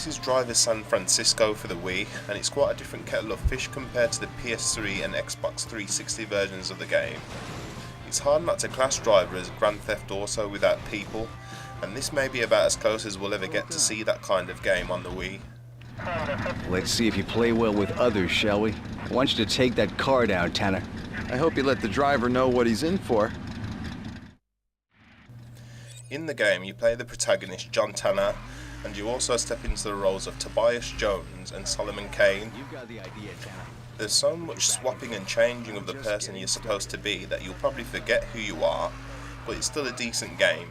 This is Driver San Francisco for the Wii, and it's quite a different kettle of fish compared to the PS3 and Xbox 360 versions of the game. It's hard not to class Driver as Grand Theft Auto without people, and this may be about as close as we'll ever get to see that kind of game on the Wii. Let's see if you play well with others, shall we? I want you to take that car down, Tanner. I hope you let the driver know what he's in for. In the game, you play the protagonist, John Tanner, and you also step into the roles of Tobias Jones and Solomon Kane. You've got the idea, Tanner. There's so much swapping and changing of the person you're supposed to be that you'll probably forget who you are, but it's still a decent game.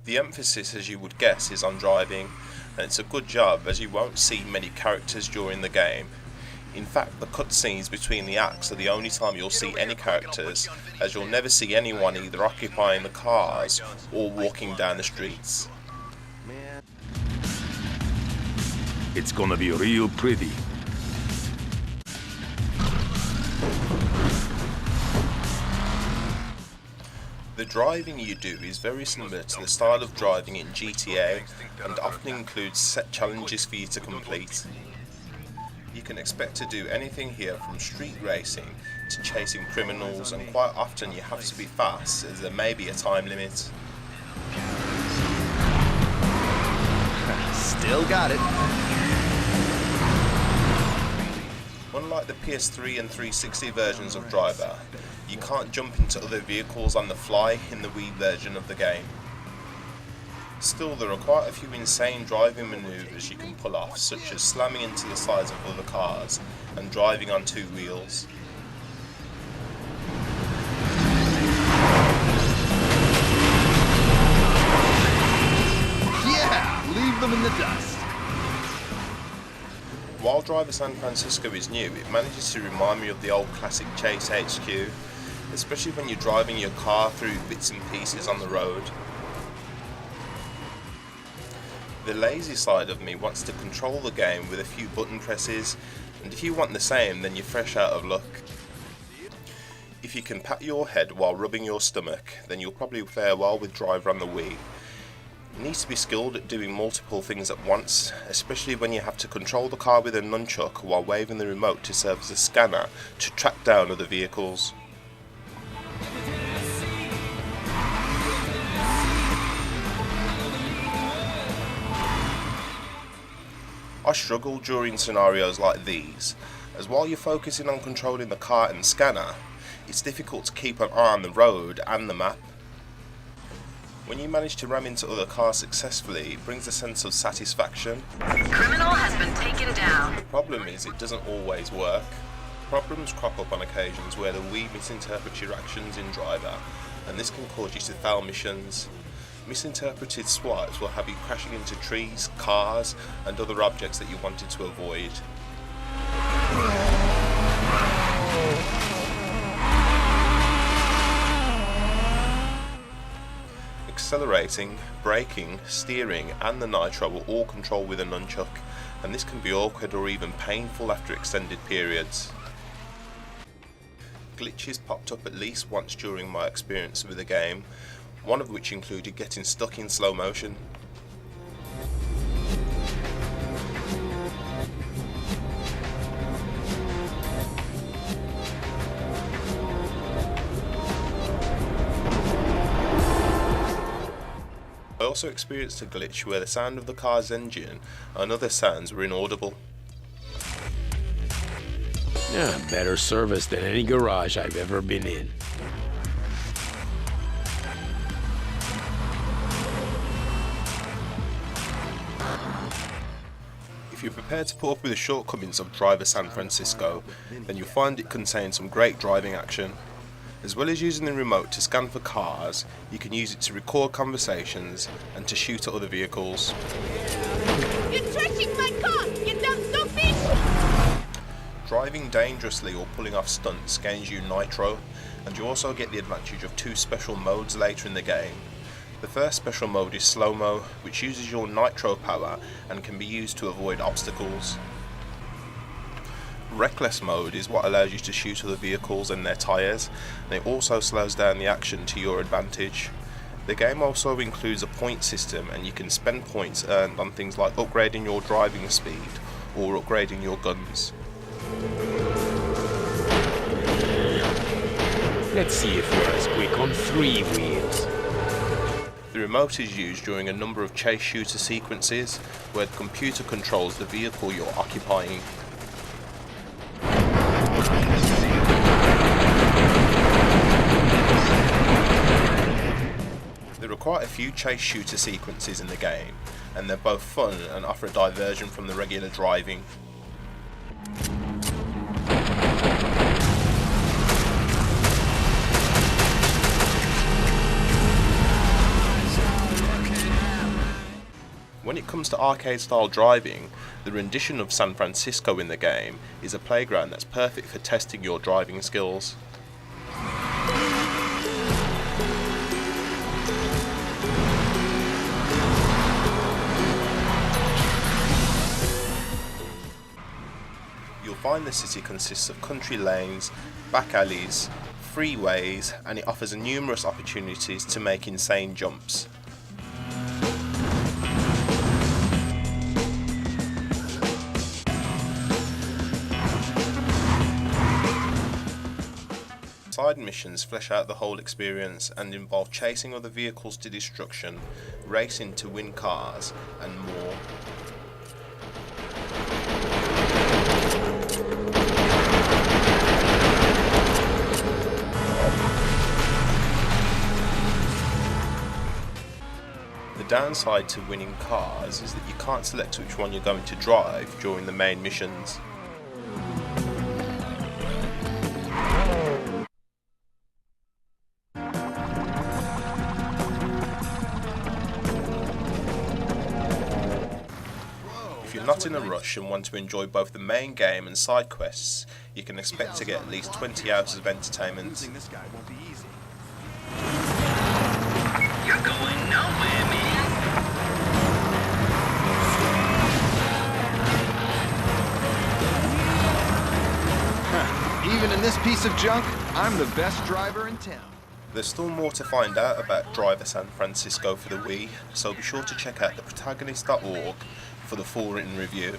The emphasis, as you would guess, is on driving, and it's a good job as you won't see many characters during the game. In fact, the cutscenes between the acts are the only time you'll see any characters, as you'll never see anyone either occupying the cars or walking down the streets. It's gonna be real pretty. The driving you do is very similar to the style of driving in GTA and often includes set challenges for you to complete. You can expect to do anything here from street racing to chasing criminals, and quite often you have to be fast as there may be a time limit. Still got it. Unlike the PS3 and 360 versions of Driver, you can't jump into other vehicles on the fly in the Wii version of the game. Still, there are quite a few insane driving maneuvers you can pull off, such as slamming into the sides of other cars and driving on two wheels. Yeah! Leave them in the dust. While Driver San Francisco is new, it manages to remind me of the old classic Chase HQ, especially when you're driving your car through bits and pieces on the road. The lazy side of me wants to control the game with a few button presses, and if you want the same, then you're fresh out of luck. If you can pat your head while rubbing your stomach, then you'll probably fare well with Driver on the Wii. You need to be skilled at doing multiple things at once, especially when you have to control the car with a nunchuck while waving the remote to serve as a scanner to track down other vehicles. I struggle during scenarios like these, as while you're focusing on controlling the car and scanner, it's difficult to keep an eye on the road and the map. When you manage to ram into other cars successfully, it brings a sense of satisfaction. Criminal has been taken down. The problem is it doesn't always work. Problems crop up on occasions where the Wii misinterprets your actions in Driver, and this can cause you to fail missions. Misinterpreted swipes will have you crashing into trees, cars, and other objects that you wanted to avoid. Accelerating, braking, steering, and the nitro will all control with a nunchuck, and this can be awkward or even painful after extended periods. Glitches popped up at least once during my experience with the game, one of which included getting stuck in slow motion. I also experienced a glitch where the sound of the car's engine and other sounds were inaudible. Yeah, better service than any garage I've ever been in. If you're prepared to put up with the shortcomings of Driver San Francisco, then you'll find it contains some great driving action. As well as using the remote to scan for cars, you can use it to record conversations and to shoot at other vehicles. You're trashing my car, you dumb stupid! Driving dangerously or pulling off stunts gains you nitro, and you also get the advantage of two special modes later in the game. The first special mode is slow-mo, which uses your nitro power and can be used to avoid obstacles. Reckless mode is what allows you to shoot other vehicles and their tyres, and it also slows down the action to your advantage. The game also includes a point system, and you can spend points earned on things like upgrading your driving speed or upgrading your guns. Let's see if you're as quick on 3 wheels. The remote is used during a number of chase shooter sequences where the computer controls the vehicle you're occupying. There are quite a few chase shooter sequences in the game, and they're both fun and offer a diversion from the regular driving. When it comes to arcade-style driving, the rendition of San Francisco in the game is a playground that's perfect for testing your driving skills. You'll find the city consists of country lanes, back alleys, freeways, and it offers numerous opportunities to make insane jumps. Side missions flesh out the whole experience and involve chasing other vehicles to destruction, racing to win cars, and more. The downside to winning cars is that you can't select which one you're going to drive during the main missions. If you're not in a rush and want to enjoy both the main game and side quests, you can expect to get at least 20 hours of entertainment. This guy won't be easy. You're going nowhere, man. Even in this piece of junk, I'm the best driver in town. There's still more to find out about Driver San Francisco for the Wii, so be sure to check out theprotagonist.org for the full written review.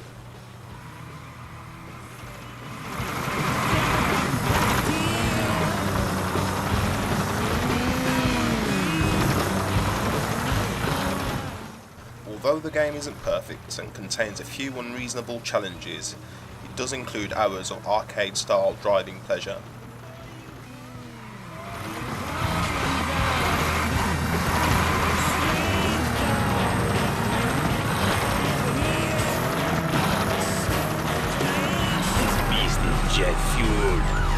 Although the game isn't perfect and contains a few unreasonable challenges, it does include hours of arcade-style driving pleasure. Business jet fueled.